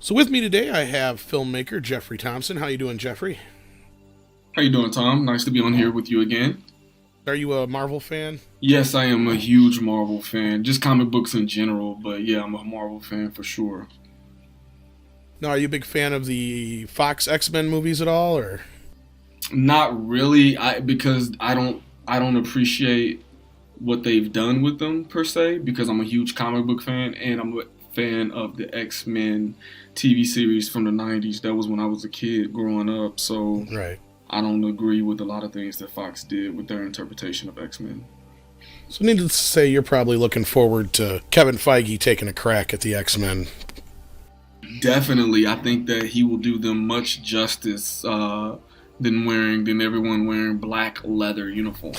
So with me today, I have filmmaker Jeffrey Thompson. How you doing, Jeffrey? How you doing, Tom? Nice to be on here with you again. Are you a Marvel fan? Yes, I am a huge Marvel fan. Just comic books in general, but yeah, I'm a Marvel fan for sure. Now, are you a big fan of the Fox X-Men movies at all, or? Not really, because I don't appreciate what they've done with them per se because I'm a huge comic book fan and I'm a fan of the X-Men TV series from the 90s. That was when I was a kid growing up, so Right. I don't agree with a lot of things that Fox did with their interpretation of X-Men. So needless to say, you're probably looking forward to Kevin Feige taking a crack at the X-Men. Definitely, I think that he will do them much justice than everyone wearing black leather uniform.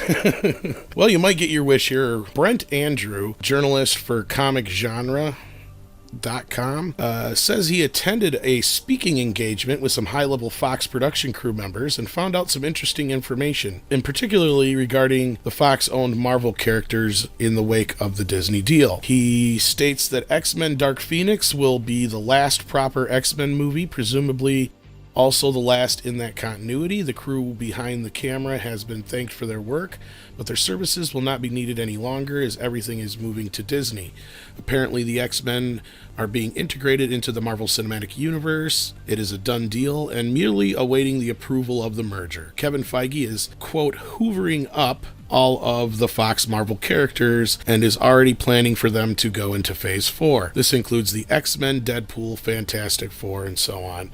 Well, you might get your wish here. Brent Andrew, journalist for ComicGenre.com, says he attended a speaking engagement with some high-level Fox production crew members and found out some interesting information, and particularly regarding the Fox-owned Marvel characters in the wake of the Disney deal. He states that X-Men Dark Phoenix will be the last proper X-Men movie, presumably also the last in that continuity. The crew behind the camera has been thanked for their work, but their services will not be needed any longer as everything is moving to Disney. Apparently, the X-Men are being integrated into the Marvel Cinematic Universe. It is a done deal and merely awaiting the approval of the merger. Kevin Feige is, quote, hoovering up all of the Fox Marvel characters and is already planning for them to go into Phase 4. This includes the X-Men, Deadpool, Fantastic Four, and so on.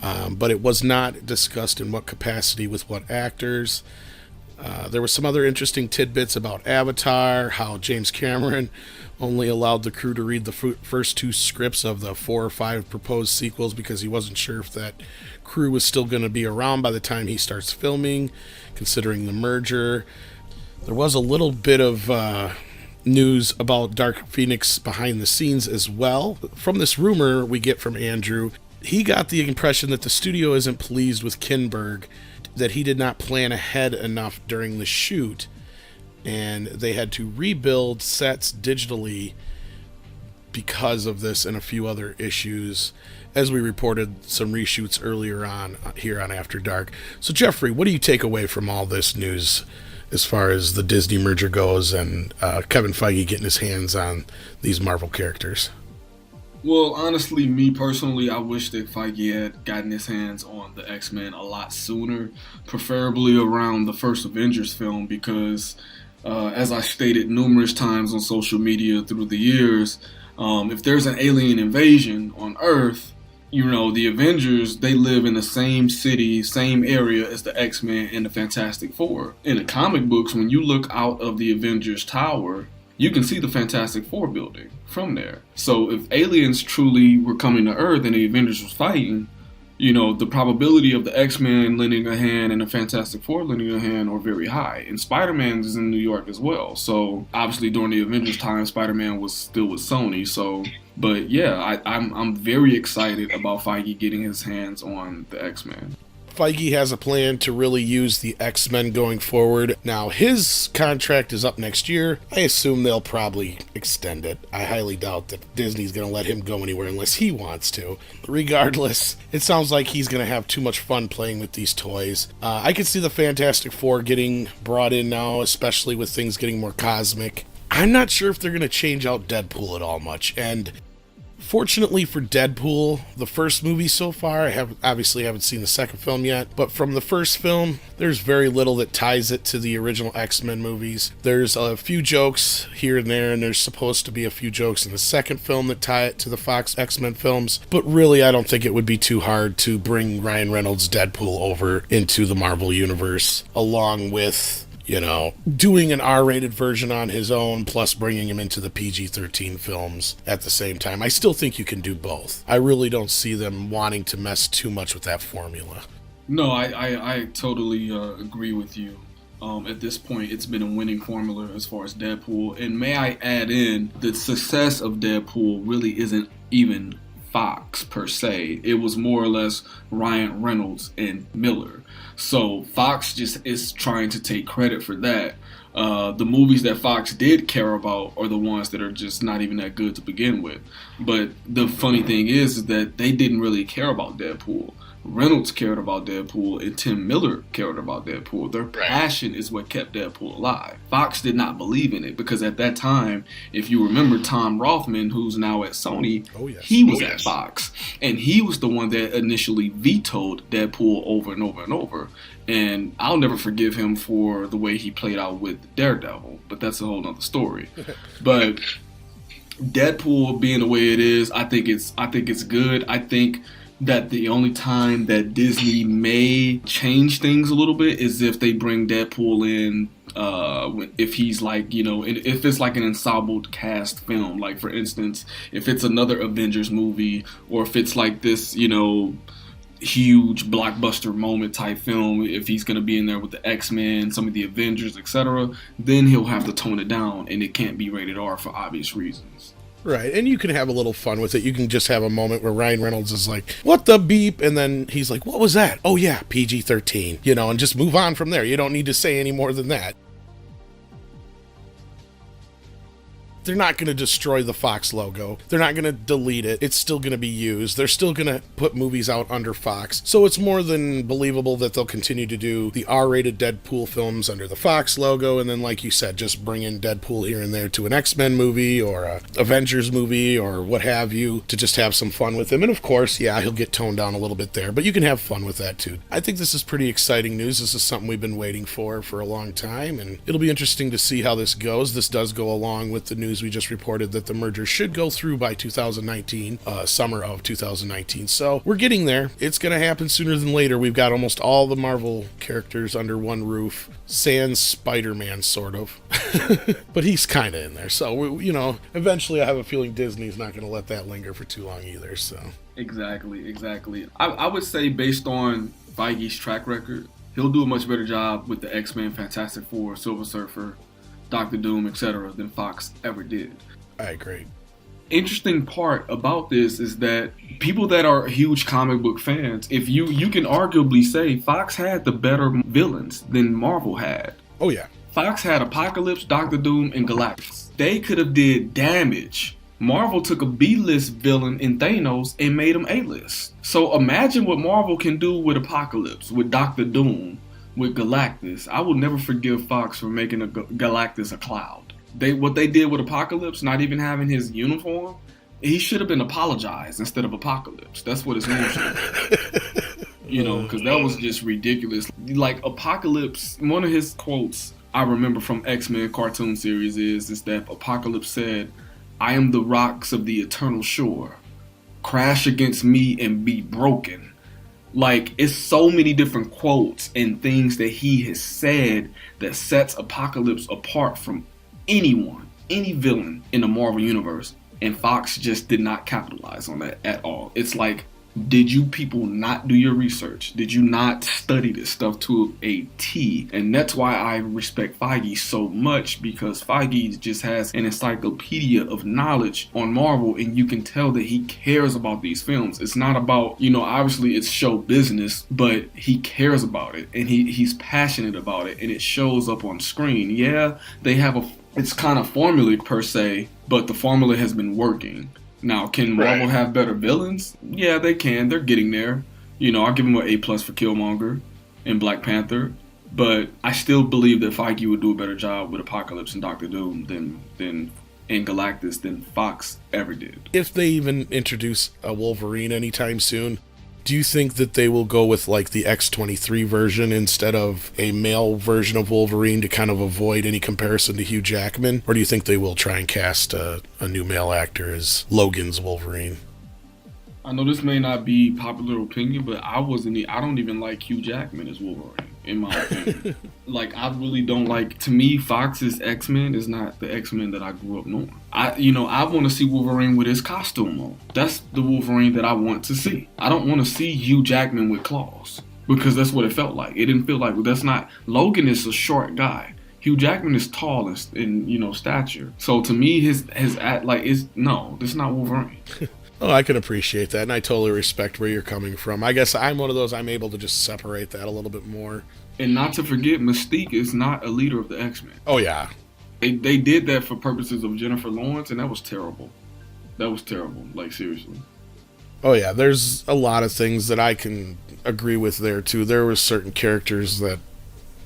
But it was not discussed in what capacity with what actors. There were some other interesting tidbits about Avatar, how James Cameron only allowed the crew to read the first two scripts of the 4 or 5 proposed sequels because he wasn't sure if that crew was still going to be around by the time he starts filming, considering the merger. There was a little bit of news about Dark Phoenix behind the scenes as well. From this rumor we get from Andrew, he got the impression that the studio isn't pleased with Kinberg, that he did not plan ahead enough during the shoot, and they had to rebuild sets digitally because of this and a few other issues, as we reported some reshoots earlier on here on After Dark. So Jeffrey, what do you take away from all this news as far as the Disney merger goes and Kevin Feige getting his hands on these Marvel characters? Well, honestly, me personally, I wish that Feige had gotten his hands on the X-Men a lot sooner, preferably around the first Avengers film, because as I stated numerous times on social media through the years, if there's an alien invasion on Earth, the Avengers, they live in the same city, same area as the X-Men and the Fantastic Four. In the comic books, when you look out of the Avengers Tower, you can see the Fantastic Four building from there. So if aliens truly were coming to Earth and the Avengers was fighting, the probability of the X-Men lending a hand and the Fantastic Four lending a hand are very high. And Spider-Man is in New York as well. So obviously during the Avengers time, Spider-Man was still with Sony. So, but yeah, I'm very excited about Feige getting his hands on the X-Men. Feige has a plan to really use the X-Men going forward. Now, his contract is up next year. I assume they'll probably extend it. I highly doubt that Disney's going to let him go anywhere unless he wants to. Regardless, it sounds like he's going to have too much fun playing with these toys. I could see the Fantastic Four getting brought in now, especially with things getting more cosmic. I'm not sure if they're going to change out Deadpool at all much, and fortunately for Deadpool, the first movie so far, I obviously haven't seen the second film yet, but from the first film, there's very little that ties it to the original X-Men movies. There's a few jokes here and there, and there's supposed to be a few jokes in the second film that tie it to the Fox X-Men films, but really I don't think it would be too hard to bring Ryan Reynolds' Deadpool over into the Marvel Universe, along with doing an R-rated version on his own, plus bringing him into the PG-13 films at the same time. I still think you can do both. I really don't see them wanting to mess too much with that formula. No, I totally agree with you. At this point, it's been a winning formula as far as Deadpool. And may I add in, the success of Deadpool really isn't even Fox per se. It was more or less Ryan Reynolds and Miller. So Fox just is trying to take credit for that. The movies that Fox did care about are the ones that are just not even that good to begin with. But the funny thing is that they didn't really care about Deadpool. Reynolds cared about Deadpool and Tim Miller cared about Deadpool. Their passion is what kept Deadpool alive. Fox did not believe in it because at that time, if you remember Tom Rothman, who's now at Sony, he was at Fox. And he was the one that initially vetoed Deadpool over and over and over. And I'll never forgive him for the way he played out with Daredevil, but that's a whole nother story. But Deadpool being the way it is, I think it's good. I think that the only time that Disney may change things a little bit is if they bring Deadpool in, if he's like, you know, if it's like an ensemble cast film, like for instance, if it's another Avengers movie, or if it's like this, you know, huge blockbuster moment type film, if he's going to be in there with the X-Men, some of the Avengers, etc., then he'll have to tone it down, and it can't be rated R for obvious reasons. Right, and you can have a little fun with it. You can just have a moment where Ryan Reynolds is like, what the beep? And then he's like, what was that? Oh yeah, PG-13, you know, and just move on from there. You don't need to say any more than that. They're not going to destroy the Fox logo. They're not going to delete it. It's still going to be used. They're still going to put movies out under Fox. So it's more than believable that they'll continue to do the R-rated Deadpool films under the Fox logo. And then, like you said, just bring in Deadpool here and there to an X-Men movie or a Avengers movie or what have you to just have some fun with him. And of course, yeah, he'll get toned down a little bit there, but you can have fun with that too. I think this is pretty exciting news. This is something we've been waiting for a long time, and it'll be interesting to see how this goes. This does go along with the news we just reported that the merger should go through by 2019, summer of 2019. So we're getting there. It's going to happen sooner than later. We've got almost all the Marvel characters under one roof, sans Spider-Man, sort of. But he's kind of in there. So, you know, eventually I have a feeling Disney's not going to let that linger for too long either. So Exactly. I would say based on Feige's track record, he'll do a much better job with the X-Men, Fantastic Four, Silver Surfer, Doctor Doom, etc. than Fox ever did. I agree. Interesting part about this is that people that are huge comic book fans, if you can arguably say Fox had the better villains than Marvel had. Oh yeah. Fox had Apocalypse, Doctor Doom, and Galactus. They could have did damage. Marvel took a B-list villain in Thanos and made him A-list. So imagine what Marvel can do with Apocalypse, with Doctor Doom, with Galactus. I will never forgive Fox for making Galactus a cloud. What they did with Apocalypse, not even having his uniform, he should have been apologized instead of Apocalypse. That's what his name should have. You know, because that was just ridiculous. Like Apocalypse, one of his quotes I remember from X-Men cartoon series is that Apocalypse said, "I am the rocks of the eternal shore. Crash against me and be broken." Like, it's so many different quotes and things that he has said that sets Apocalypse apart from anyone, any villain in the Marvel Universe. And Fox just did not capitalize on that at all. It's like, did you people not do your research? Did you not study this stuff to a T? And that's why I respect Feige so much, because Feige just has an encyclopedia of knowledge on Marvel, and you can tell that he cares about these films. It's not about, you know, obviously it's show business, but he cares about it, and he's passionate about it, and it shows up on screen. Yeah, they have it's kind of formulaic per se, but the formula has been working. Now, can Marvel have better villains? Yeah, they can. They're getting there. You know, I'll give them an A+ for Killmonger and Black Panther. But I still believe that Feige would do a better job with Apocalypse and Doctor Doom than Galactus than Fox ever did. If they even introduce a Wolverine anytime soon, do you think that they will go with like the X-23 version instead of a male version of Wolverine to kind of avoid any comparison to Hugh Jackman? Or do you think they will try and cast a new male actor as Logan's Wolverine? I know this may not be popular opinion, but I don't even like Hugh Jackman as Wolverine, in my opinion. Like, I really don't like, to me, Fox's X-Men is not the X-Men that I grew up knowing. I want to see Wolverine with his costume on. That's the Wolverine that I want to see. I don't want to see Hugh Jackman with claws, because that's what it felt like. It didn't feel like, Logan is a short guy. Hugh Jackman is tall in stature. So to me, this is not Wolverine. Oh, I can appreciate that, and I totally respect where you're coming from. I guess I'm one of those, I'm able to just separate that a little bit more. And not to forget, Mystique is not a leader of the X-Men. Oh, yeah. They did that for purposes of Jennifer Lawrence, and that was terrible. That was terrible, like seriously. Oh, yeah, there's a lot of things that I can agree with there, too. There were certain characters that,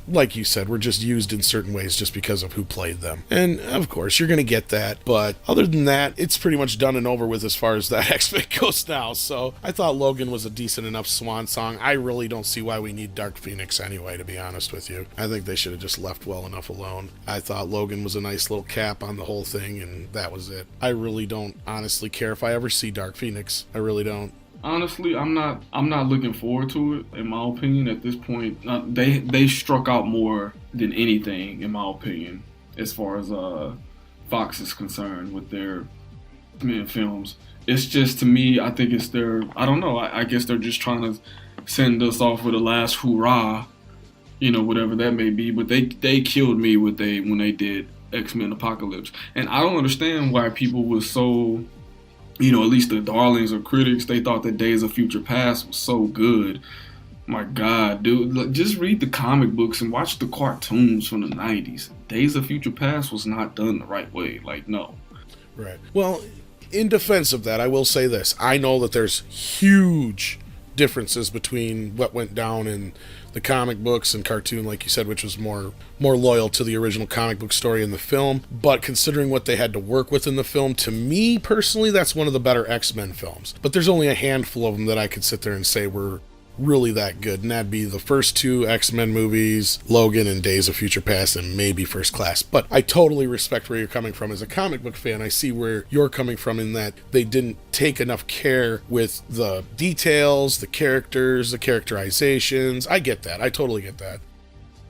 like you said, were just used in certain ways just because of who played them. And, of course, you're going to get that. But other than that, it's pretty much done and over with as far as that X-Men goes now. So I thought Logan was a decent enough swan song. I really don't see why we need Dark Phoenix anyway, to be honest with you. I think they should have just left well enough alone. I thought Logan was a nice little cap on the whole thing, and that was it. I really don't honestly care if I ever see Dark Phoenix. I really don't. Honestly, I'm not looking forward to it. In my opinion, at this point, they struck out more than anything, in my opinion, as far as Fox is concerned with their X-Men films. It's just, to me, I think it's their, I don't know. I guess they're just trying to send us off with a last hurrah, whatever that may be. But they killed me when they did X-Men Apocalypse, and I don't understand why people were so. At least the darlings or critics, they thought that Days of Future Past was so good. My God, dude, just read the comic books and watch the cartoons from the 90s. Days of Future Past was not done the right way. Like, no. Right. Well, in defense of that, I will say this. I know that there's huge differences between what went down in the comic books and cartoon, like you said, which was more loyal to the original comic book story in the film. But considering what they had to work with in the film, to me personally, that's one of the better X-Men films. But there's only a handful of them that I could sit there and say were really that good, and that'd be the first two X-Men movies, Logan and Days of Future Past, and maybe First Class. But I totally respect where you're coming from as a comic book fan. I see where you're coming from in that they didn't take enough care with the details, the characters, the characterizations. I get that. I totally get that.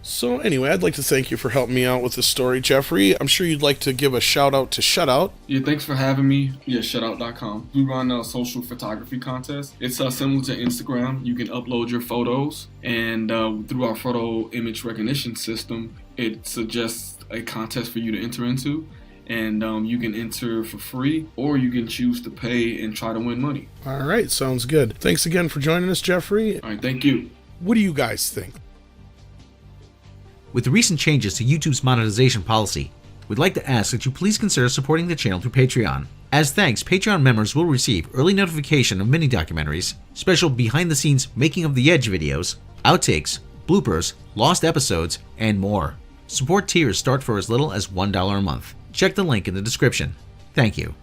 So anyway, I'd like to thank you for helping me out with this story, Jeffrey. I'm sure you'd like to give a shout out to Shutout. Yeah, thanks for having me. Yeah, shutout.com. We run a social photography contest. It's similar to Instagram. You can upload your photos, and through our photo image recognition system, it suggests a contest for you to enter into. And you can enter for free, or you can choose to pay and try to win money. All right, sounds good. Thanks again for joining us, Jeffrey. All right, thank you. What do you guys think? With the recent changes to YouTube's monetization policy, we'd like to ask that you please consider supporting the channel through Patreon. As thanks, Patreon members will receive early notification of mini-documentaries, special behind-the-scenes Making of the Edge videos, outtakes, bloopers, lost episodes, and more. Support tiers start for as little as $1 a month. Check the link in the description. Thank you.